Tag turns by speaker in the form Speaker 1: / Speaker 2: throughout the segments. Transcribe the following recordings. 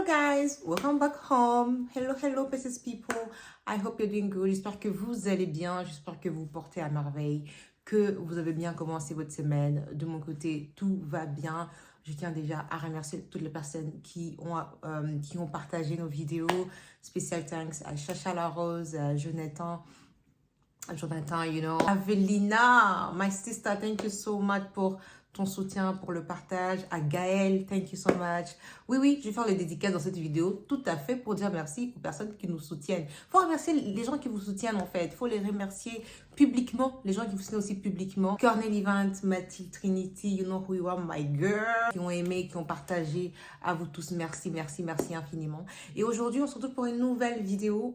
Speaker 1: guys, welcome back home. Hello precious people. I hope you're doing good. J'espère que vous allez bien, j'espère que vous portez à merveille, que vous avez bien commencé votre semaine. De mon côté, tout va bien. Je tiens déjà à remercier toutes les personnes qui ont partagé nos vidéos. Special thanks à Chacha La Rose, à Jonathan, you know. Avelina, my sister, thank you so much pour ton soutien, pour le partage. À Gaël, thank you so much. Oui, je vais faire le dédicace dans cette vidéo, tout à fait pour dire merci aux personnes qui nous soutiennent. Il faut remercier les gens qui vous soutiennent en fait. Il faut les remercier publiquement, les gens qui vous soutiennent aussi publiquement. Cornel Event, Mathilde, Trinity, you know who you are, my girl. Qui ont aimé, qui ont partagé. À vous tous, merci infiniment. Et aujourd'hui, on se retrouve pour une nouvelle vidéo.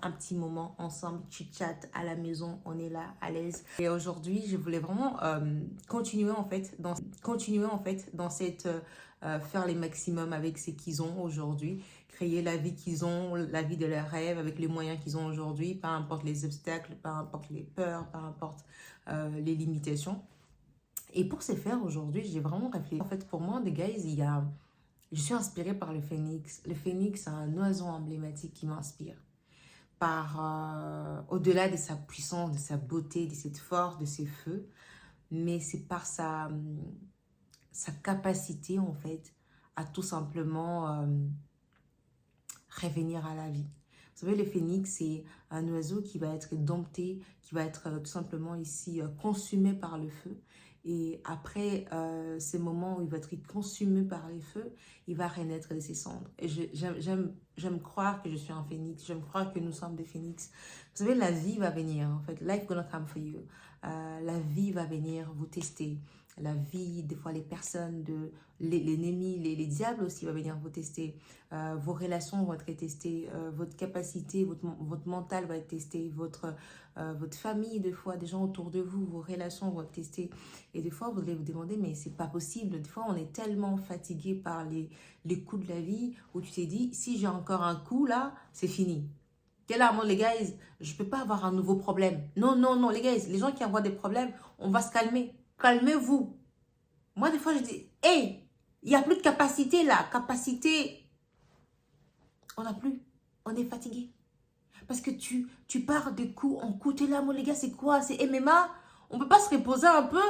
Speaker 1: Un petit moment ensemble, chit-chat à la maison. On est là, à l'aise. Et aujourd'hui, je voulais vraiment continuer en fait dans cette faire les maximums avec ce qu'ils ont aujourd'hui, créer la vie qu'ils ont, la vie de leurs rêves avec les moyens qu'ils ont aujourd'hui, peu importe les obstacles, peu importe les peurs, peu importe les limitations. Et pour ce faire aujourd'hui, j'ai vraiment réfléchi. En fait, pour moi, les guys, je suis inspirée par le phénix. Le phénix, c'est un oiseau emblématique qui m'inspire. Au-delà de sa puissance, de sa beauté, de cette force, de ses feux, mais c'est par sa capacité, en fait, à tout simplement revenir à la vie. Vous savez, le phénix, c'est un oiseau qui va être dompté, qui va être tout simplement ici consumé par le feu. Et après ces moments où il va être consumé par les feux, il va renaître de ses cendres. Et j'aime croire que je suis un phénix, j'aime croire que nous sommes des phénix. Vous savez, la vie va venir, en fait. Life gonna come for you. La vie va venir vous tester. La vie, des fois les personnes, l'ennemi, les diables aussi va venir vous tester. Vos relations vont être testées, votre capacité, votre mental va être testé, votre famille, des fois, des gens autour de vous, vos relations vont être testées. Et des fois, vous allez vous demander, mais c'est pas possible. Des fois, on est tellement fatigué par les coups de la vie où tu t'es dit, si j'ai encore un coup là, c'est fini. T'es là, moi les gars, je peux pas avoir un nouveau problème. Non, les gars, les gens qui envoient des problèmes, on va se calmer. Calmez-vous. Moi, des fois, je dis, hey, il n'y a plus de capacité là. Capacité, on n'a plus. On est fatigué. Parce que tu pars des coups en coup. T'es là, moi les gars, c'est quoi? C'est MMA? On peut pas se reposer un peu?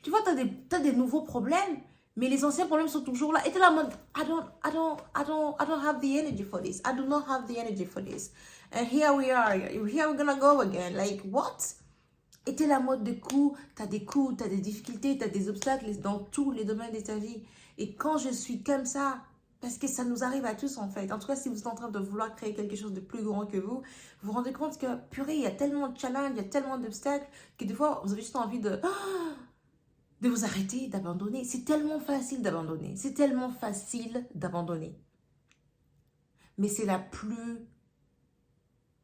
Speaker 1: Tu vois, t'as des nouveaux problèmes. Mais les anciens problèmes sont toujours là. Et t'es là, moi, I don't have the energy for this. I do not have the energy for this. And here we are. Here we're gonna go again. Like, what? Et t'es la mode de coups, t'as des difficultés, t'as des obstacles dans tous les domaines de ta vie. Et quand je suis comme ça, parce que ça nous arrive à tous en fait. En tout cas, si vous êtes en train de vouloir créer quelque chose de plus grand que vous, vous vous rendez compte que, purée, il y a tellement de challenges, il y a tellement d'obstacles, que des fois, vous avez juste envie de vous arrêter, d'abandonner. C'est tellement facile d'abandonner. C'est tellement facile d'abandonner. Mais c'est la plus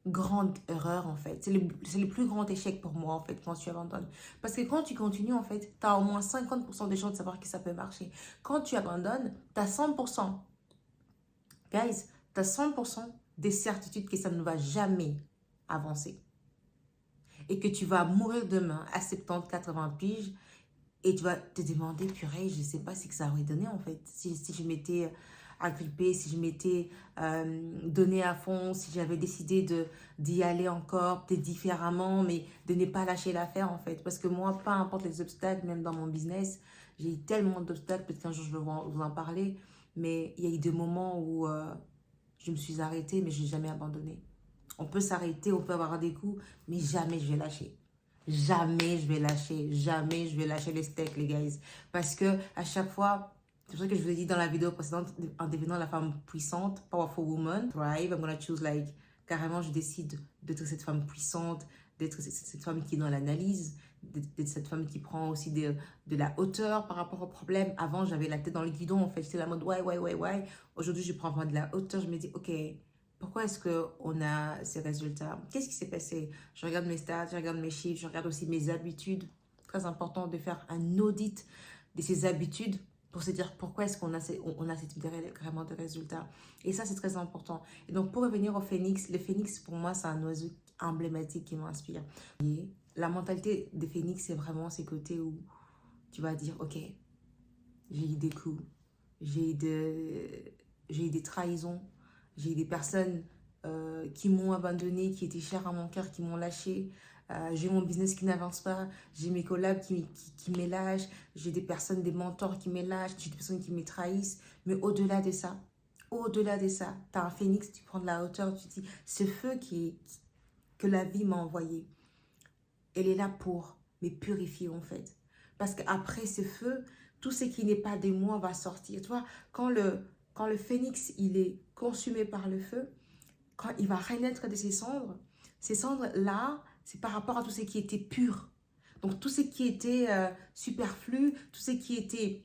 Speaker 1: grande erreur en fait. C'est le plus grand échec pour moi en fait quand tu abandonnes. Parce que quand tu continues en fait, tu as au moins 50% des chances de savoir que ça peut marcher. Quand tu abandonnes, tu as 100%. Guys, tu as 100% des certitudes que ça ne va jamais avancer. Et que tu vas mourir demain à 70, 80 piges et tu vas te demander, purée, je ne sais pas ce que ça aurait donné en fait. Si je m'étais agrippée, si je m'étais donné à fond, si j'avais décidé d'y aller encore, peut-être différemment, mais de ne pas lâcher l'affaire en fait. Parce que moi, peu importe les obstacles, même dans mon business, j'ai eu tellement d'obstacles, peut-être qu'un jour je vais vous en parler, mais il y a eu des moments où je me suis arrêtée, mais je n'ai jamais abandonné. On peut s'arrêter, on peut avoir des coups, mais jamais je vais lâcher. Jamais je vais lâcher les steaks, les guys. Parce que à chaque fois, c'est pour ça que je vous ai dit dans la vidéo précédente, en devenant la femme puissante, powerful woman, thrive, I'm gonna choose like, carrément je décide d'être cette femme puissante, d'être cette femme qui est dans l'analyse, d'être cette femme qui prend aussi de la hauteur par rapport aux problèmes. Avant, j'avais la tête dans le guidon, en fait, j'étais la mode, ouais. Aujourd'hui, je prends vraiment de la hauteur, je me dis, ok, pourquoi est-ce qu'on a ces résultats? Qu'est-ce qui s'est passé? Je regarde mes stats, je regarde mes chiffres, je regarde aussi mes habitudes. Très important de faire un audit de ces habitudes pour se dire pourquoi est-ce qu'on a ce type vraiment de résultats. Et ça, c'est très important. Et donc, pour revenir au phénix, le phénix, pour moi, c'est un oiseau emblématique qui m'inspire. Et la mentalité des phénix, c'est vraiment ces côtés où tu vas dire, ok, j'ai eu des coups, j'ai j'ai eu des trahisons, j'ai eu des personnes qui m'ont abandonné, qui étaient chères à mon cœur, qui m'ont lâché. J'ai mon business qui n'avance pas, j'ai mes collabs qui me lâchent, j'ai des personnes, des mentors qui me lâchent, j'ai des personnes qui me trahissent. Mais au-delà de ça, tu as un phénix, tu prends de la hauteur, tu dis, ce feu que la vie m'a envoyé, elle est là pour me purifier en fait. Parce qu'après ce feu, tout ce qui n'est pas de moi va sortir. Tu vois, quand le phénix, il est consumé par le feu, quand il va renaître de ces cendres-là, c'est par rapport à tout ce qui était pur. Donc, tout ce qui était superflu, tout ce qui était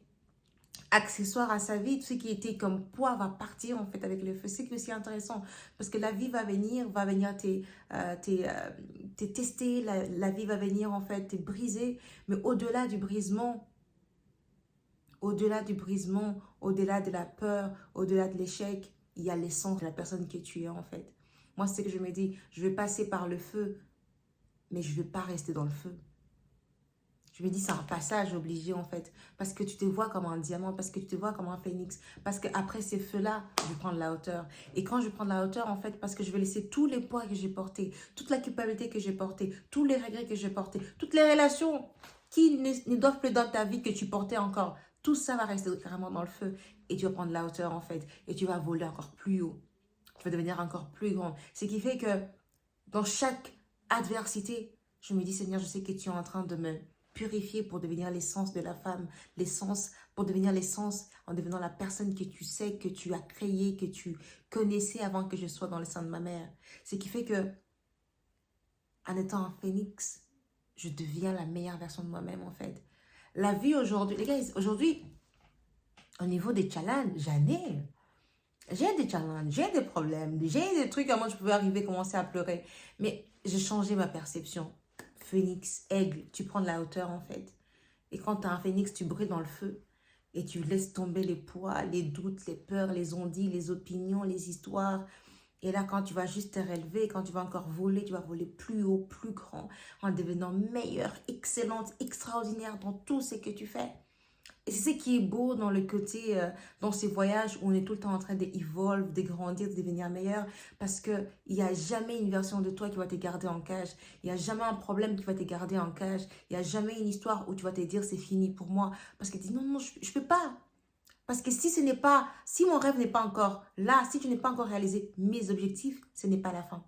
Speaker 1: accessoire à sa vie, tout ce qui était comme poids va partir en fait avec le feu. C'est que c'est intéressant parce que la vie va venir te tester, la vie va venir en fait te briser, mais au-delà du brisement, au-delà de la peur, au-delà de l'échec, il y a l'essence de la personne que tu es en fait. Moi, c'est ce que je me dis, je vais passer par le feu, mais je ne vais pas rester dans le feu. Je me dis, c'est un passage obligé en fait, parce que tu te vois comme un diamant, parce que tu te vois comme un phénix, parce qu'après ces feux-là, je vais prendre la hauteur. Et quand je prends de la hauteur en fait, parce que je vais laisser tous les poids que j'ai portés, toute la culpabilité que j'ai portée, tous les regrets que j'ai portés, toutes les relations qui ne doivent plus dans ta vie que tu portais encore, tout ça va rester carrément dans le feu. Et tu vas prendre de la hauteur en fait, et tu vas voler encore plus haut. Tu vas devenir encore plus grand. Ce qui fait que dans chaque adversité, je me dis, Seigneur, je sais que tu es en train de me purifier pour devenir l'essence de la femme, l'essence, pour devenir l'essence en devenant la personne que tu sais, que tu as créée, que tu connaissais avant que je sois dans le sein de ma mère. Ce qui fait que, en étant un phénix, je deviens la meilleure version de moi-même, en fait. La vie aujourd'hui, les gars, aujourd'hui, au niveau des challenges, j'ai des challenges, j'ai des problèmes, j'ai des trucs à moi, je pouvais arriver, commencer à pleurer. Mais j'ai changé ma perception. Phénix, aigle, tu prends de la hauteur en fait. Et quand tu as un phénix, tu brilles dans le feu. Et tu laisses tomber les poids, les doutes, les peurs, les ondits, les opinions, les histoires. Et là, quand tu vas juste te relever, quand tu vas encore voler, tu vas voler plus haut, plus grand, en devenant meilleure, excellente, extraordinaire dans tout ce que tu fais. Et c'est ce qui est beau dans le côté, dans ces voyages où on est tout le temps en train d'évoluer, de grandir, de devenir meilleur, parce qu'il n'y a jamais une version de toi qui va te garder en cage. Il n'y a jamais un problème qui va te garder en cage. Il n'y a jamais une histoire où tu vas te dire c'est fini pour moi. Parce que tu dis non, non, je ne peux pas. Parce que si mon rêve n'est pas encore là, si tu n'es pas encore réalisé mes objectifs, ce n'est pas la fin.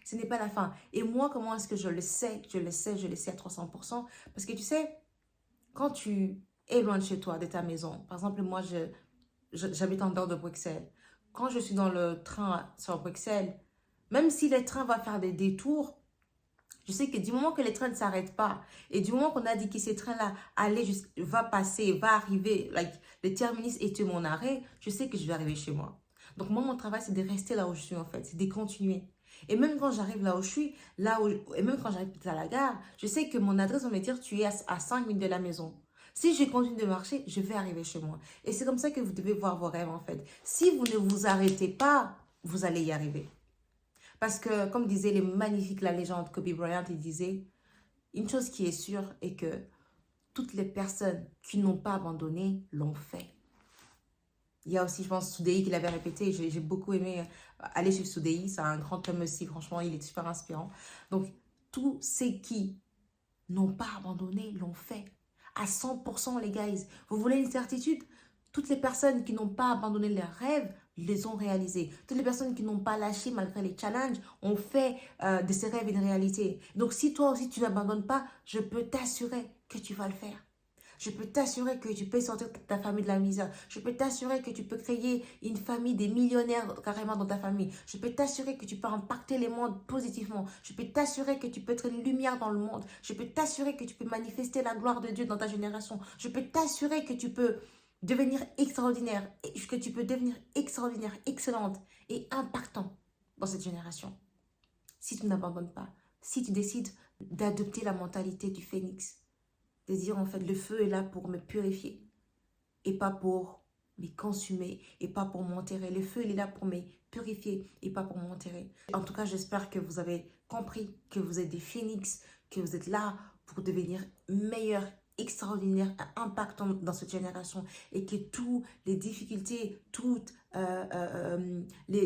Speaker 1: Ce n'est pas la fin. Et moi, comment est-ce que je le sais? Je le sais à 300%. Parce que tu sais, quand tu es loin de chez toi, de ta maison, par exemple, moi, j'habite en dehors de Bruxelles. Quand je suis dans le train sur Bruxelles, même si le train va faire des détours, je sais que du moment que les trains ne s'arrêtent pas et du moment qu'on a dit que ces trains-là va passer, va arriver, like, le terminus était mon arrêt, je sais que je vais arriver chez moi. Donc moi, mon travail, c'est de rester là où je suis en fait, c'est de continuer. Et même quand j'arrive là où je suis, et même quand j'arrive à la gare, je sais que mon adresse va me dire tu es à 5 minutes de la maison. Si je continue de marcher, je vais arriver chez moi. Et c'est comme ça que vous devez voir vos rêves en fait. Si vous ne vous arrêtez pas, vous allez y arriver. Parce que, comme disait les magnifiques, la légende Kobe Bryant, il disait, une chose qui est sûre est que toutes les personnes qui n'ont pas abandonné l'ont fait. Il y a aussi, je pense, Soudei qui l'avait répété. J'ai beaucoup aimé aller chez Soudei. C'est un grand homme aussi, franchement, il est super inspirant. Donc, tous ceux qui n'ont pas abandonné l'ont fait. À 100%, les guys. Vous voulez une certitude? Toutes les personnes qui n'ont pas abandonné leurs rêves les ont réalisés. Toutes les personnes qui n'ont pas lâché malgré les challenges ont fait de ces rêves une réalité. Donc, si toi aussi, tu n'abandonnes pas, je peux t'assurer que tu vas le faire. Je peux t'assurer que tu peux sortir ta famille de la misère. Je peux t'assurer que tu peux créer une famille des millionnaires carrément dans ta famille. Je peux t'assurer que tu peux impacter les mondes positivement. Je peux t'assurer que tu peux être une lumière dans le monde. Je peux t'assurer que tu peux manifester la gloire de Dieu dans ta génération. Je peux t'assurer que tu peux devenir extraordinaire, que tu peux devenir extraordinaire, excellente et impactant dans cette génération. Si tu n'abandonnes pas, si tu décides d'adopter la mentalité du phénix, de dire en fait le feu est là pour me purifier et pas pour me consumer et pas pour m'enterrer. Le feu il est là pour me purifier et pas pour m'enterrer. En tout cas, j'espère que vous avez compris que vous êtes des phénix, que vous êtes là pour devenir meilleur, extraordinaire, impactant dans cette génération et que toutes les difficultés, toutes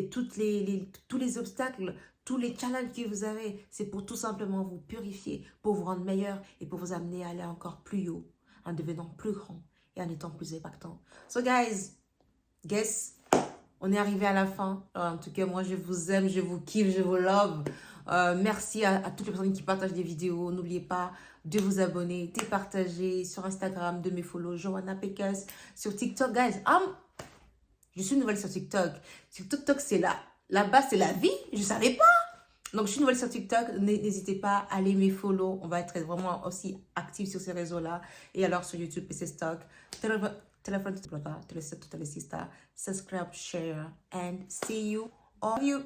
Speaker 1: tous les obstacles, tous les challenges que vous avez. C'est pour tout simplement vous purifier, pour vous rendre meilleur et pour vous amener à aller encore plus haut, en devenant plus grand et en étant plus impactant. So guys, guess, on est arrivé à la fin. En tout cas, moi, je vous aime, je vous kiffe, je vous love. Merci à toutes les personnes qui partagent des vidéos. N'oubliez pas de vous abonner, de partager sur Instagram, de me follow, Joanna Pekas. Sur TikTok, guys, je suis nouvelle sur TikTok. Sur TikTok, c'est là-bas, c'est la vie. Je ne savais pas. Donc, je suis nouvelle sur TikTok. N'hésitez pas à aller me follow. On va être vraiment aussi actifs sur ces réseaux-là. Et alors, sur YouTube, PC Stock, téléphone, subscribe, share, and see you all.